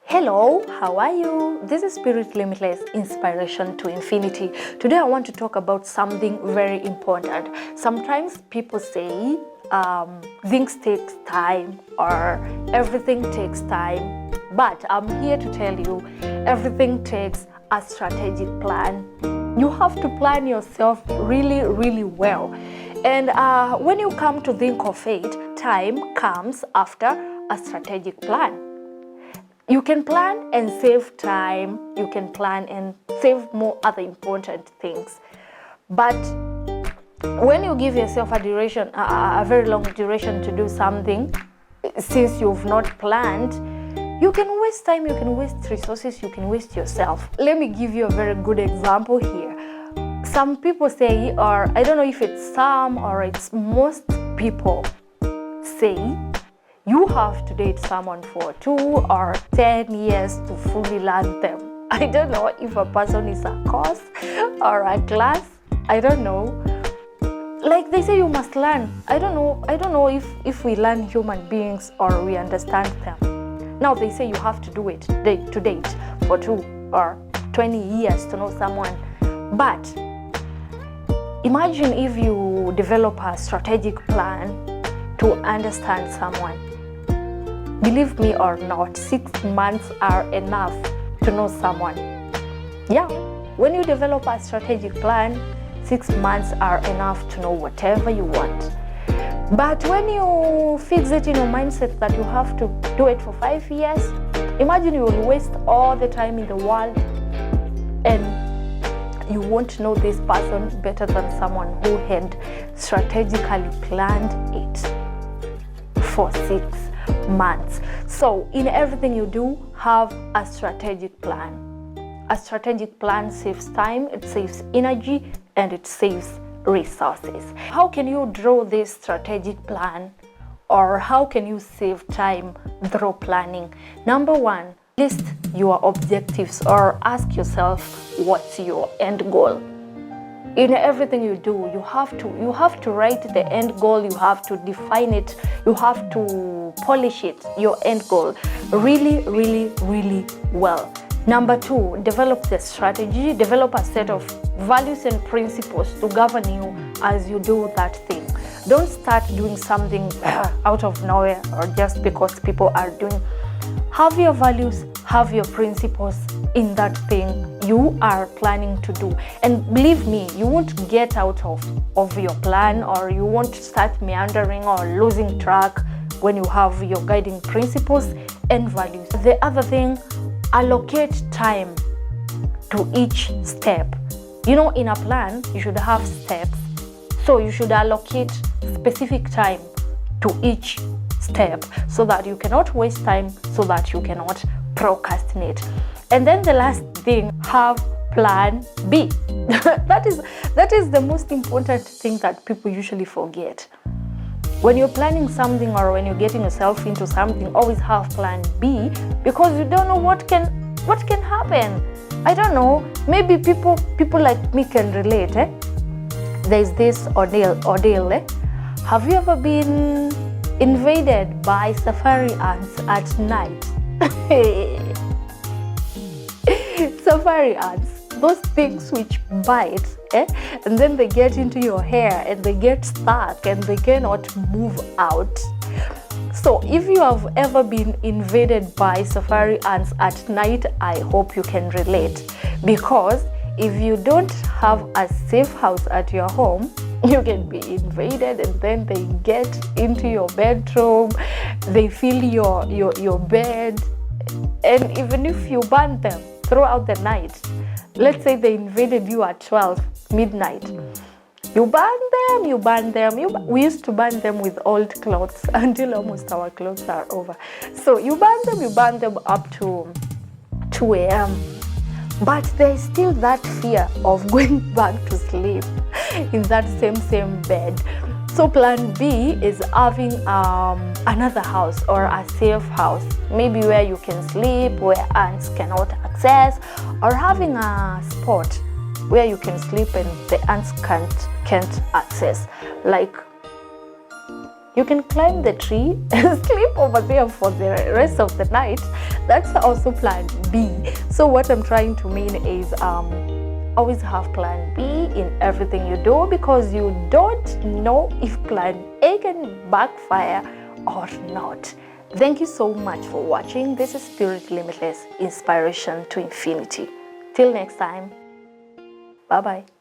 Hello, how are you? This is Spirit Limitless Inspiration to Infinity. Today I want to talk about something very important. Sometimes people say things take time or everything takes time. But I'm here to tell you everything takes a strategic plan. You have to plan yourself really well. And when you come to think of it, time comes after a strategic plan. You can plan and save time, you can plan and save more other important things. But when you give yourself a duration, a very long duration to do something, since you've not planned, you can waste time, you can waste resources, you can waste yourself. Let me give you a very good example here. Some people say, or I don't know if it's some or it's most people say, you have to date someone for 2 or 10 years to fully learn them. I don't know if a person is a course or a class. I don't know. Like they say you must learn. I don't know if we learn human beings or we understand them. Now they say you have to do it to date for 2 or 20 years to know someone. But imagine if you develop a strategic plan to understand someone. Believe me or not, 6 months are enough to know someone. Yeah, when you develop a strategic plan, 6 months are enough to know whatever you want. But when you fix it in your mindset that you have to do it for 5 years, imagine you will waste all the time in the world and you won't know this person better than someone who had strategically planned it for 6 months. So in everything you do, have a strategic plan. A strategic plan saves time, it saves energy, and it saves resources. How can you draw this strategic plan, or how can you save time through planning? Number 1, list your objectives or ask yourself what's your end goal. In everything you do, you have to write the end goal, you have to define it, you have to polish it, your end goal, really well. Number 2, develop the strategy, develop a set of values and principles to govern you as you do that thing. Don't start doing something out of nowhere or just because people are doing. Have your values, have your principles in that thing you are planning to do. And believe me, you won't get out of your plan, or you won't start meandering or losing track when you have your guiding principles and values. The other thing, allocate time to each step. You know, in a plan, you should have steps. So you should allocate specific time to each step so that you cannot waste time, so that you cannot procrastinate. And then the last thing, have plan B. that is the most important thing that people usually forget. When you're planning something or when you're getting yourself into something, always have plan B, because you don't know what can happen. I don't know, maybe people like me can relate. There's this ordeal. Have you ever been invaded by safari ants at night? Safari ants, those things which bite, and then they get into your hair and they get stuck and they cannot move out. So if you have ever been invaded by safari ants at night, I hope you can relate, because if you don't have a safe house at your home, you can be invaded and then they get into your bedroom, they fill your bed, and even if you burn them throughout the night, let's say they invaded you at 12 midnight, you burn them. We used to burn them with old clothes until almost our clothes are over. So you burn them up to 2 a.m. But there's still that fear of going back to sleep in that same bed. So plan B is having another house or a safe house, maybe where you can sleep, where ants cannot access, or having a spot where you can sleep and the ants can't access. Like, you can climb the tree and sleep over there for the rest of the night. That's also plan B. So what I'm trying to mean is always have plan B in everything you do, because you don't know if plan A can backfire or not. Thank you so much for watching. This is Spirit Limitless, inspiration to infinity. Till next time. Bye-bye.